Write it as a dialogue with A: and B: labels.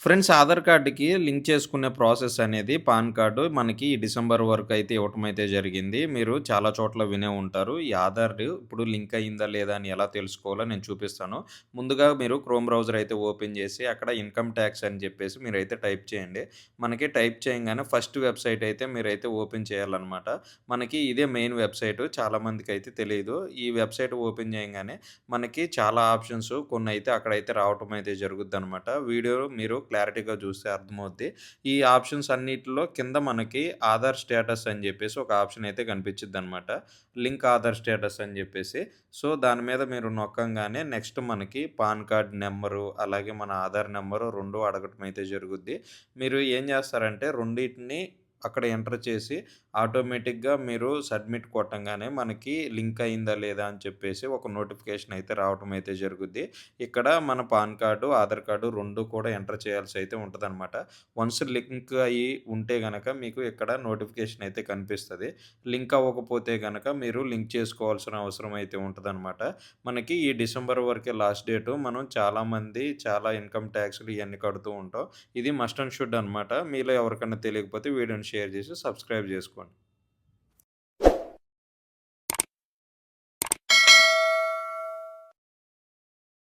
A: Friends Aadhaar కార్డ్‌కి link చేసుకునే process అనేది పాన్ కార్డు మనకి ఈ డిసెంబర్ వరకు అయితే ఇవ్వటమైతే జరిగింది. మీరు చాలా చోట్ల వినే ఉంటారు. ఈ ఆధార్ ఇప్పుడు లింక్ అయిందా లేదా అని ఎలా తెలుసుకోవాలో నేను చూపిస్తాను. ముందుగా మీరు క్రోమ్ బ్రౌజర్ అయితే ఓపెన్ చేసి అక్కడ ఇన్‌కమ్ టాక్స్ అని చెప్పేసి మీరైతే టైప్ చేయండి. మనకి టైప్ చేయంగానే ఫస్ట్ వెబ్‌సైట్ అయితే మీరైతే ఓపెన్ చేయాలన్నమాట. మనకి ఇదే మెయిన్ వెబ్‌సైటు చాలామందికైతే తెలీదు. ఈ వెబ్‌సైట్ ఓపెన్ చేయంగానే మనకి చాలా ఆప్షన్స్ కొన్నైతే అక్కడైతే రావటం అయితే జరుగుద్దనమాట. వీడియో మీరు క్లారిటీగా చూస్తే అర్థమవుద్ది. ఈ ఆప్షన్స్ అన్నిటిలో కింద మనకి ఆధార్ స్టేటస్ అని జెప్పేసి ఒక ఆప్షన్ అయితే కనిపించిద్దనమాట. లింక్ ఆధార్ స్టేటస్ అని జెప్పేసి. సో, దాని మీద మీరు నొక్కంగానే నెక్స్ట్ మనకి పాన్ కార్డ్ నంబరు, అలాగే మన ఆధార్ నంబరు 2 అడగటం అయితే జరుగుద్ది. మీరు ఏం జేస్తారంటే రెండిటిని అక్కడ ఎంటర్ చేసి ఆటోమేటిక్‌గా మీరు సబ్మిట్ కొట్టంగానే మనకి లింక్ అయిందా లేదా అని చెప్పేసి ఒక నోటిఫికేషన్ అయితే రావటం అయితే జరుగుద్ది. ఇక్కడ మన పాన్ కార్డు, ఆధార్ కార్డు 2 కూడా ఎంటర్ చేయాల్సయితే ఉంటదనమాట. వన్స్ లింక్ అయ్యి ఉంటే గనక మీకు ఇక్కడ నోటిఫికేషన్ అయితే కనిపిస్తది. లింక్ అవ్వకపోతే గనక మీరు లింక్ చేసుకోవాల్సిన అవసరం అయితే ఉంటదనమాట. మనకి ఈ డిసెంబర్ వరకే లాస్ట్ డేటు. మనం చాలామంది చాలా ఇన్‌కమ్ టాక్స్‌లు ఇయన్నీ కడుతూ ఉంటాం. ఇది మస్ట్ అండ్ షుడ్ అనమాట. మీలో ఎవరికన్నా తెలియకపోతే వీడియోని షేర్ చేసి సబ్స్క్రైబ్ జేసుకోండి.